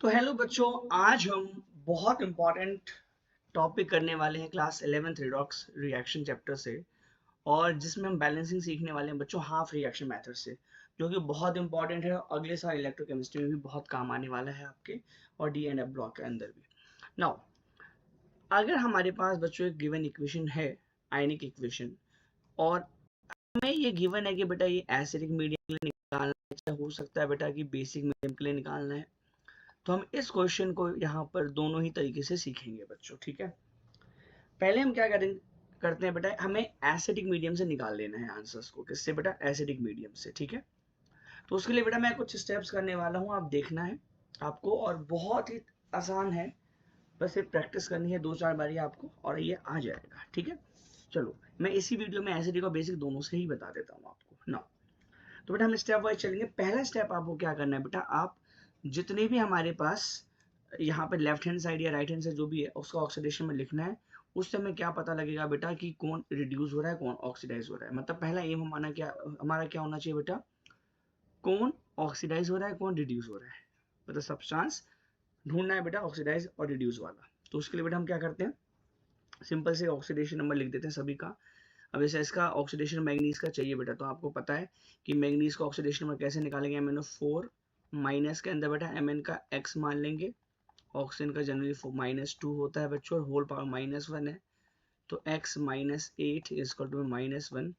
तो हेलो बच्चों, आज हम बहुत इम्पोर्टेंट टॉपिक करने वाले हैं class 11th redox reaction chapter से। और जिसमें हम बैलेंसिंग सीखने वाले हैं बच्चों हाफ रिएक्शन मेथड से, जो कि बहुत इंपॉर्टेंट है और अगले साल इलेक्ट्रोकेमिस्ट्री में भी बहुत काम आने वाला है आपके, और डी एंड एफ ब्लॉक के अंदर भी। नाउ, अगर हमारे पास बच्चों एक गिवन इक्वेशन है, आयनिक इक्वेशन, और हमें ये गिवन है कि बेटा ये एसिडिक मीडियम के लिए निकालना है, चाहे हो सकता है बेटा कि बेसिक मीडियम के लिए निकालना है। तो हम इस क्वेश्चन को यहाँ पर दोनों ही तरीके से सीखेंगे बच्चों, ठीक है। पहले हम क्या करेंगे, करते हैं बेटा, हमें एसिडिक मीडियम से निकाल लेना है आंसर्स को। किससे बेटा? एसिडिक मीडियम से, ठीक है। तो उसके लिए बेटा मैं कुछ स्टेप्स करने वाला हूँ, आप देखना है आपको, और बहुत ही आसान है, बस ये प्रैक्टिस करनी है 2-4 बारी आपको और ये आ जाएगा, ठीक है। चलो, मैं इसी वीडियो में एसिडिक और बेसिक दोनों से ही बता देता हूँ आपको ना। तो बेटा हम स्टेप वाइज चलेंगे। पहला स्टेप आपको क्या करना है बेटा, आप जितने भी हमारे पास यहाँ पे लेफ्ट हैंड साइड या राइट हैंड साइड जो भी है उसका ऑक्सीडेशन में लिखना है। उस समय क्या पता लगेगा बेटा कि कौन रिड्यूस हो रहा है कौन ऑक्सीडाइज हो रहा है। मतलब पहला एम हमारा क्या होना चाहिए बेटा, कौन ऑक्सीडाइज हो रहा है कौन रिड्यूस हो रहा है। मतलब सब्सटेंस ढूंढना है बेटा ऑक्सीडाइज और रिड्यूस वाला। तो उसके लिए बेटा हम क्या करते हैं, सिंपल से ऑक्सीडेशन नंबर लिख देते हैं सभी का। अब जैसे इसका ऑक्सीडेशन मैग्नीज का चाहिए बेटा, तो आपको पता है कि मैग्नीज का ऑक्सीडेशन नंबर कैसे निकालेंगे, MnO4 माइनस के अंदर बेटा Mn का x मान लेंगे। ऑक्सीजन का जनरली -2 होता है बच्चों, और होल पावर -1 है, तो x -8 इजकल टू -1।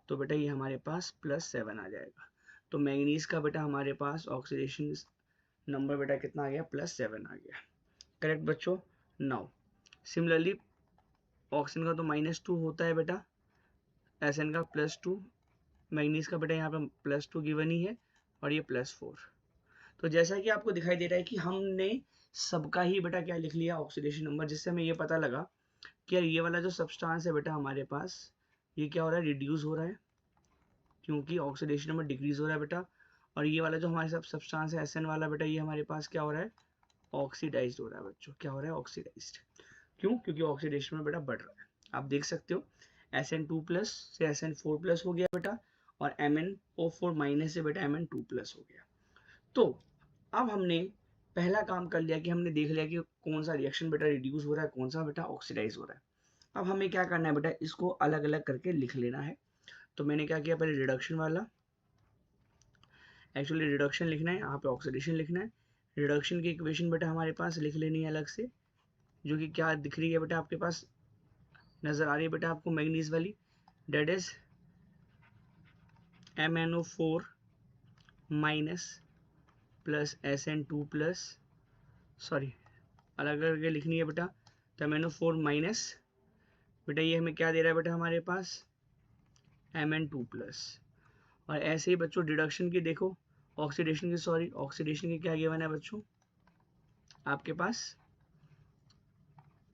तो बेटा ये हमारे पास +7 आ जाएगा। तो मैग्नीज का बेटा हमारे पास ऑक्सीडेशन नंबर बेटा कितना आ गया, +7 आ गया। करेक्ट बच्चों। नाउ सिमिलरली ऑक्सीजन का तो -2 होता है बेटा, Sn का +2, मैग्नीज का बेटा यहाँ पे +2 गिवन ही है, और ये +4। तो जैसा कि आपको दिखाई दे रहा है कि हमने सबका ही बेटा क्या लिख लिया ऑक्सीडेशन नंबर, जिससे हमें ये पता लगा कि यार ये वाला जो सब्सटेंस है बेटा हमारे पास, ये क्या हो रहा है, रिड्यूस हो रहा है, क्योंकि ऑक्सीडेशन नंबर डिक्रीज हो रहा है बेटा। और ये वाला जो हमारे साथ सब्सटेंस है Sn वाला बेटा, ये हमारे पास क्या हो रहा है, ऑक्सीडाइज्ड हो रहा है बच्चों। क्या हो रहा है, ऑक्सीडाइज्ड। क्यों? क्योंकि ऑक्सीडेशन में बेटा बढ़ रहा है। आप देख सकते हो Sn2+ से Sn4+ हो गया बेटा, और MnO4 माइनस से बेटा Mn2+ हो गया। तो अब हमने पहला काम कर लिया कि हमने देख लिया कि कौन सा रिएक्शन बेटा रिड्यूस हो रहा है कौन सा बेटा ऑक्सीडाइज हो रहा है। अब हमें क्या करना है बेटा, इसको अलग अलग करके लिख लेना है। तो मैंने क्या किया, पहले रिडक्शन वाला, एक्चुअली रिडक्शन लिखना है, यहाँ पे ऑक्सीडेशन लिखना है। रिडक्शन की इक्वेशन बेटा हमारे पास लिख लेनी है अलग से, जो कि क्या दिख रही है बेटा आपके पास, नजर आ रही है बेटा आपको, मैग्नीज वाली, that is MnO4 minus plus Sn2+, sorry अलग करके लिखनी है बेटा। तो MnO4 माइनस बेटा ये हमें क्या दे रहा है बेटा हमारे पास, Mn2+। और ऐसे ही बच्चों डिडक्शन की देखो, ऑक्सीडेशन की, सॉरी ऑक्सीडेशन की क्या गिवन है बच्चों आपके पास,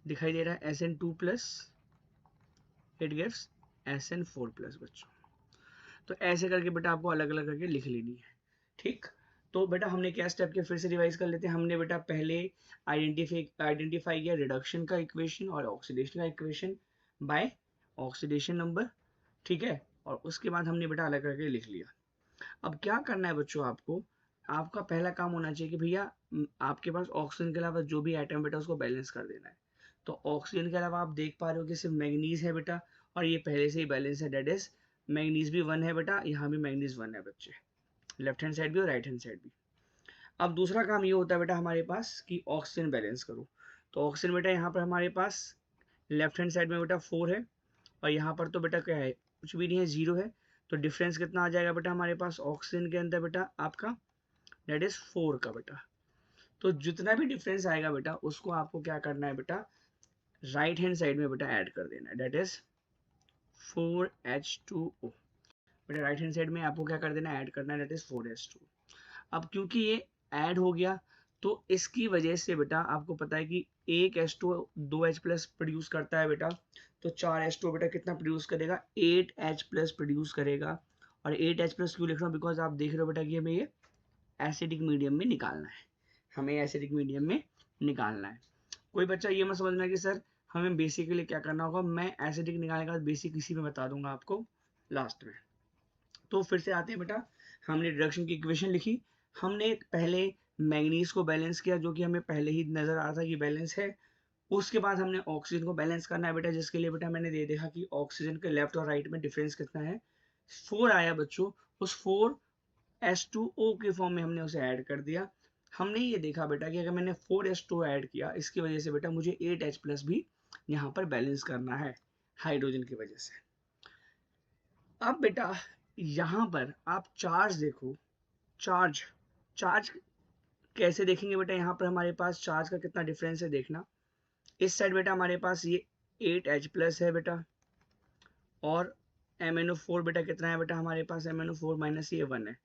दिखाई दे रहा है Sn2+, इट गिव्स Sn4+ बच्चों। तो ऐसे करके बेटा आपको अलग अलग करके लिख लेनी है, ठीक। तो बेटा हमने क्या स्टेप किया, फिर से रिवाइज कर लेते हैं। हमने बेटा पहले आइडेंटिफाई किया रिडक्शन का इक्वेशन और ऑक्सीडेशन का इक्वेशन बाय ऑक्सीडेशन नंबर, ठीक है। और उसके बाद हमने बेटा अलग करके लिख लिया। अब क्या करना है बच्चों आपको, आपका पहला काम होना चाहिए कि भैया आपके पास ऑक्सीजन के अलावा जो भी आइटम बेटा उसको बैलेंस कर देना है। तो ऑक्सीजन के अलावा आप देख पा रहे हो कि सिर्फ मैग्नीज है बेटा, और ये पहले से ही बैलेंस है, डेट इज मैग्नीज भी 1 है बेटा, यहाँ भी मैग्नीज 1 है बच्चे, लेफ्ट हैंड साइड भी और राइट हैंड साइड भी। अब दूसरा काम ये होता है बेटा हमारे पास कि ऑक्सीजन बैलेंस करो। तो ऑक्सीजन बेटा यहाँ पर हमारे पास लेफ्ट हैंड साइड में बेटा 4 है, और यहाँ पर तो बेटा क्या है, कुछ भी नहीं है, 0 है। तो डिफरेंस कितना आ जाएगा बेटा हमारे पास ऑक्सीजन के अंदर बेटा आपका, दैट इज 4 का बेटा। तो जितना भी डिफरेंस आएगा बेटा उसको आपको क्या करना है बेटा, राइट हैंड साइड में बेटा ऐड कर देना है, दैट इज 4H2O। बेटा राइट हैंड साइड में आपको क्या कर देना है, ऐड करना है, दैट इज 4H2। अब क्योंकि ये ऐड हो गया, तो इसकी वजह से बेटा आपको पता है कि एक H2 2H+ प्रोड्यूस करता है बेटा, तो 4H2 बेटा कितना प्रोड्यूस करेगा, 8H+ प्रोड्यूस करेगा। और 8H+ क्यों लिख रहा हूँ, बिकॉज आप देख रहे हो बेटा कि हमें ये एसिडिक मीडियम में निकालना है, हमें एसिडिक मीडियम में निकालना है। कोई बच्चा ये मत समझना कि सर हमें बेसिक के लिए क्या करना होगा, मैं एसिडिक निकालने के बाद बेसिक इसी में बता दूंगा आपको लास्ट में। तो फिर से आते हैं बेटा, हमने रिडक्शन की इक्वेशन लिखी, हमने पहले मैंगनीज को बैलेंस किया जो कि हमें पहले ही नजर आ रहा था कि बैलेंस है। उसके बाद हमने ऑक्सीजन को बैलेंस करना है बेटा, जिसके लिए बेटा मैंने दे देखा कि ऑक्सीजन के लेफ्ट और राइट में डिफरेंस कितना है, 4 आया बच्चों। उस 4 H2O के फॉर्म में हमने उसे ऐड कर दिया। हमने ये देखा बेटा कि अगर मैंने 4 H2O ऐड किया, इसकी वजह से बेटा मुझे 8 H प्लस भी यहाँ पर बैलेंस करना है हाइड्रोजन की वजह से। अब बेटा यहाँ पर आप चार्ज देखो, चार्ज चार्ज कैसे देखेंगे बेटा, यहाँ पर हमारे पास चार्ज का कितना डिफरेंस है देखना। इस साइड बेटा हमारे पास ये 8 H प्लस है बेटा, और MnO4 बेटा कितना है बेटा हमारे पास, MnO4 माइनस ये 1 है,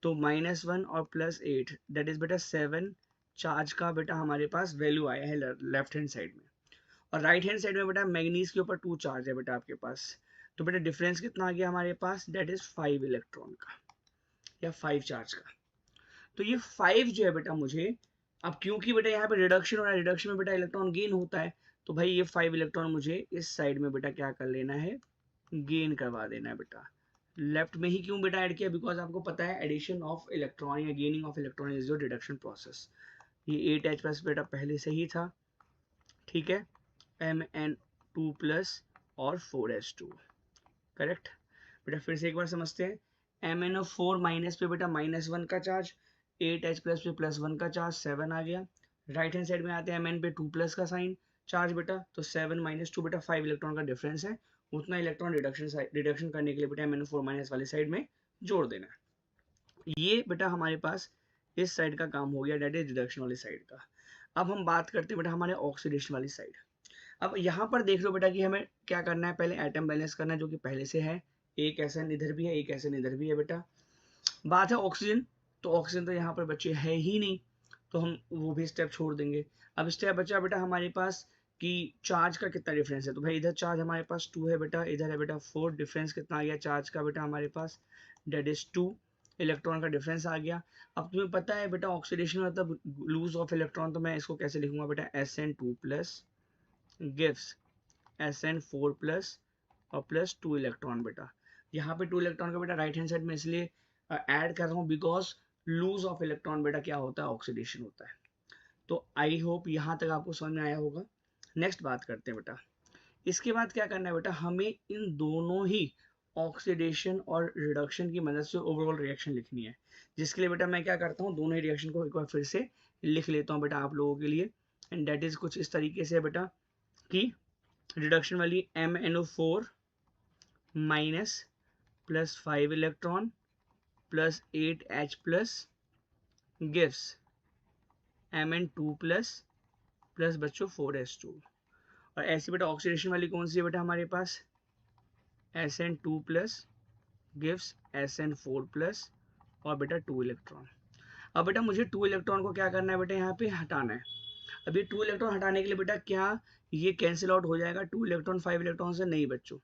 तो -1 और +8 दैट इज बेटा 7 चार्ज का बेटा हमारे पास वैल्यू आया है लेफ्ट हैंड साइड में। और राइट हैंड साइड में बेटा मैग्नीज के ऊपर 2 चार्ज है बेटा आपके पास, तो बेटा डिफरेंस कितना आ गया हमारे पास, दैट इज 5 इलेक्ट्रॉन का या 5 चार्ज का। तो ये 5 जो है बेटा मुझे, अब क्योंकि बेटा यहाँ पे रिडक्शन हो रहा है, रिडक्शन में बेटा इलेक्ट्रॉन गेन होता है, तो भाई ये 5 इलेक्ट्रॉन मुझे इस साइड में बेटा क्या कर लेना है, गेन करवा देना है बेटा। लेफ्ट में ही क्यों बेटा ऐड किया, बिकॉज आपको पता है एडिशन ऑफ इलेक्ट्रॉन या gaining of electron is your reduction process. ये 8 H प्लस बेटा पहले से ही था, ठीक है, Mn2 प्लस और 4s2, करेक्ट बेटा। फिर से एक बार समझते हैं, MnO4 माइनस पे बेटा -1 का चार्ज, 8 H प्लस पे +1 का चार्ज 7 आ गया। राइट हैंड साइड में आते हैं Mn पे 2 प्लस का साइन चार्ज बेटा, तो 7 - 2 बेटा 5 इलेक्ट्रॉन का डिफरेंस है, उतना इलेक्ट्रॉन रिडक्शन करने के लिए बेटा MnO4 माइनस वाली साइड में जोड़ देना है। ये बेटा हमारे पास इस साइड का काम हो गया, डेट इज रिडक्शन वाली साइड का। अब हम बात करते हैं बेटा हमारे ऑक्सीडेशन वाली साइड। अब यहाँ पर देख लो बेटा कि हमें क्या करना है, पहले एटम बैलेंस करना है जो कि पहले से है, एक SN इधर भी है, एक SN इधर भी है बेटा। बात है ऑक्सीजन, तो ऑक्सीजन तो यहाँ पर बच्चे है ही नहीं, तो हम वो भी स्टेप छोड़ देंगे। अब स्टेप बचा बेटा हमारे पास कि चार्ज का कितना डिफरेंस है, तो भाई इधर चार्ज हमारे पास 2 है बेटा, इधर है बेटा 4, डिफरेंस कितना आ गया चार्ज का बेटा हमारे पास, डेट इज 2 इलेक्ट्रॉन का डिफरेंस आ गया। अब तुम्हें पता है बेटा ऑक्सीडेशन मतलब लूज ऑफ इलेक्ट्रॉन, तो मैं इसको कैसे लिखूंगा बेटा, SN2 plus gives SN4 plus और +2 इलेक्ट्रॉन बेटा। यहाँ पे 2 इलेक्ट्रॉन का बेटा राइट हैंड साइड में इसलिए ऐड कर रहा हूँ बिकॉज लूज ऑफ इलेक्ट्रॉन बेटा क्या होता है, ऑक्सीडेशन होता है। तो आई होप यहाँ तक आपको समझ में आया होगा। नेक्स्ट बात करते हैं बेटा, इसके बाद क्या करना है बेटा, हमें इन दोनों ही ऑक्सीडेशन और रिडक्शन की मदद से ओवरऑल रिएक्शन लिखनी है, जिसके लिए बेटा मैं क्या करता हूँ, दोनों ही रिएक्शन को एक बार फिर से लिख लेता हूँ बेटा आप लोगों के लिए। एंड डेट इज कुछ इस तरीके से बेटा कि रिडक्शन वाली MnO4 minus +5 electron +8 H plus gives Mn2 plus बच्चों 4s2। और ऐसी बेटा ऑक्सीडेशन वाली कौन सी है बेटा हमारे पास, SN2 plus gives SN4 plus और बेटा 2 इलेक्ट्रॉन। अब बेटा मुझे 2 इलेक्ट्रॉन को क्या करना है बेटा, यहाँ पे हटाना है। अब ये 2 इलेक्ट्रॉन हटाने के लिए बेटा क्या ये कैंसिल आउट हो जाएगा, 2 इलेक्ट्रॉन 5 इलेक्ट्रॉन से, नहीं बच्चों।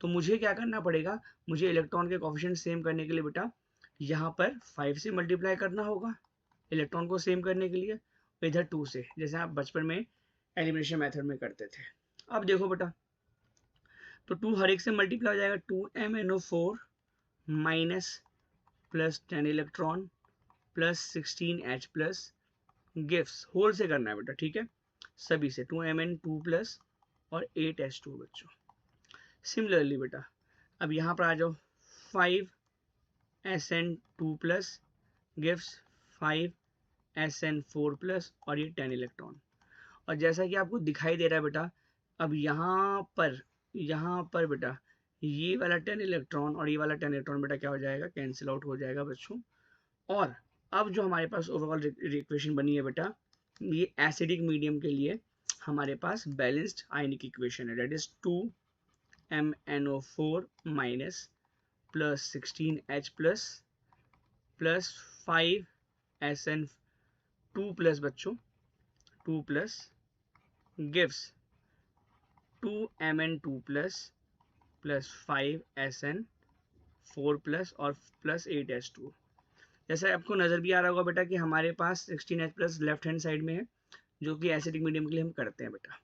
तो मुझे क्या करना पड़ेगा, मुझे इलेक्ट्रॉन के कोफिशिएंट सेम करने के लिए बेटा यहाँ पर 5 से मल्टीप्लाई करना होगा इलेक्ट्रॉन को सेम करने के लिए, इधर 2 से, जैसे आप बचपन में एलिमिनेशन मेथड में करते थे। अब देखो बेटा, तो 2 हर एक से मल्टीप्लाई हो जाएगा, 2MnO4 minus +10 electron +16 H plus gives, whole से करना है बेटा, ठीक है, सभी से 2Mn2 प्लस और 8H2 बच्चों। सिमिलरली बेटा अब यहाँ पर आ जाओ, 5SN2 plus gives 5SN4 plus और ये 10 इलेक्ट्रॉन। और जैसा कि आपको दिखाई दे रहा है बेटा, अब यहाँ पर बेटा ये वाला 10 इलेक्ट्रॉन और ये वाला 10 इलेक्ट्रॉन बेटा क्या हो जाएगा, कैंसिल आउट हो जाएगा बच्चों। और अब जो हमारे पास ओवरऑल इक्वेशन बनी है बेटा, ये एसिडिक मीडियम के लिए हमारे पास बैलेंस्ड आयनिक इक्वेशन है, that is 2MnO4 minus +16 H plus 5SN2 plus बच्चों 2 plus gives 2Mn2 plus 5SN4 plus और +8H2। जैसे आपको नजर भी आ रहा होगा बेटा कि हमारे पास 16H plus left hand side में है, जो कि एसिडिक मीडियम के लिए हम करते हैं बेटा,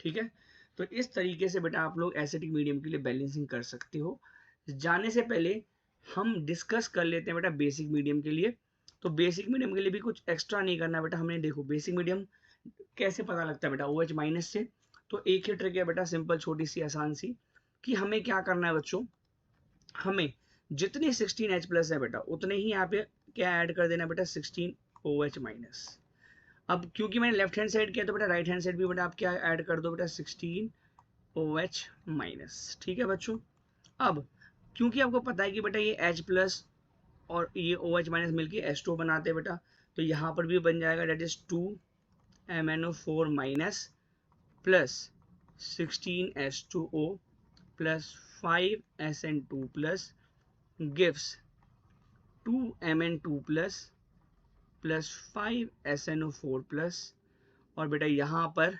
ठीक है। तो इस तरीके से बेटा आप लोग एसिडिक मीडियम के लिए बैलेंसिंग कर सकते हो। जाने से पहले हम डिस्कस कर लेते हैं बेटा बेसिक मीडियम के लिए, तो बेसिक मीडियम के लिए भी कुछ एक्स्ट्रा नहीं करना बेटा हमने। देखो बेसिक मीडियम कैसे पता लगता है बेटा, OH माइनस से। तो एक ही ट्रिक है बेटा, सिंपल छोटी सी आसान सी, कि हमें क्या करना है बच्चों, हमें जितने 16H प्लस है बेटा उतने ही यहाँ पे क्या ऐड कर देना बेटा, 16OH माइनस। अब क्योंकि मैंने लेफ्ट हैंड साइड किया तो बेटा राइट हैंड साइड भी बेटा आप क्या ऐड कर दो बेटा, 16OH माइनस। ठीक है बच्चों। अब क्योंकि आपको पता है कि बेटा ये H प्लस और ये OH माइनस मिलकर H2O बनाते हैं बेटा, तो यहाँ पर भी बन जाएगा that is 2MnO4 minus plus 16H2O plus 5SN2 plus gives 2Mn2 plus 5SNO4 plus, और बेटा यहाँ पर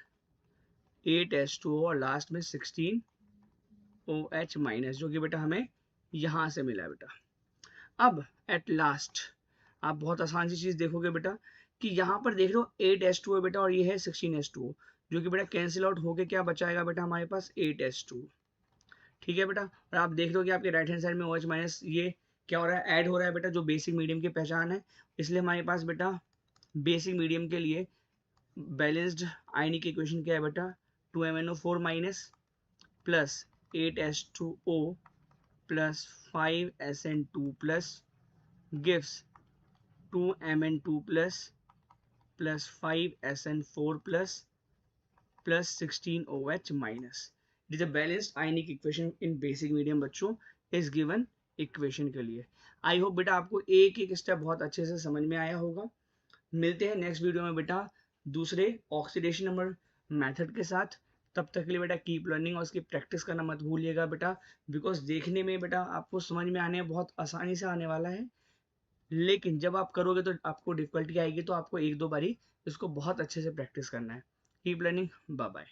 8H2O और लास्ट में 16OH माइनस, जो कि बेटा हमें यहाँ से मिला बेटा। अब एट लास्ट आप बहुत आसान सी चीज देखोगे बेटा कि यहाँ पर देख लो 8H2O बेटा और ये है 16H2O, जो कि बेटा कैंसिल आउट होके क्या बचाएगा बेटा हमारे पास 8H2। ठीक है बेटा। और आप देख लो कि आपके राइट हैंड साइड में OH माइनस ये क्या हो रहा है, ऐड हो रहा है बेटा, जो बेसिक मीडियम की पहचान है। इसलिए हमारे पास बेटा बेसिक मीडियम के लिए बैलेंस्ड आयनिक इक्वेशन क्या है बेटा, 2MnO4 minus plus 8H2O plus 5SN2 plus gives 2Mn2 plus 5SN4 plus 16OH minus. It is a balanced ionic equation in basic medium बच्चों, इस गिवन इक्वेशन के लिए। आई होप बेटा आपको एक एक स्टेप बहुत अच्छे से समझ में आया होगा। मिलते हैं नेक्स्ट वीडियो में बेटा दूसरे ऑक्सीडेशन नंबर मेथड के साथ। तब तक के लिए बेटा कीप लर्निंग और उसकी प्रैक्टिस करना मत भूलिएगा बेटा, बिकॉज देखने में बेटा आपको समझ में आने बहुत आसानी से आने वाला है, लेकिन जब आप करोगे तो आपको डिफिकल्टी आएगी, तो आपको एक दो बारी इसको बहुत अच्छे से प्रैक्टिस करना है। Keep learning, bye bye.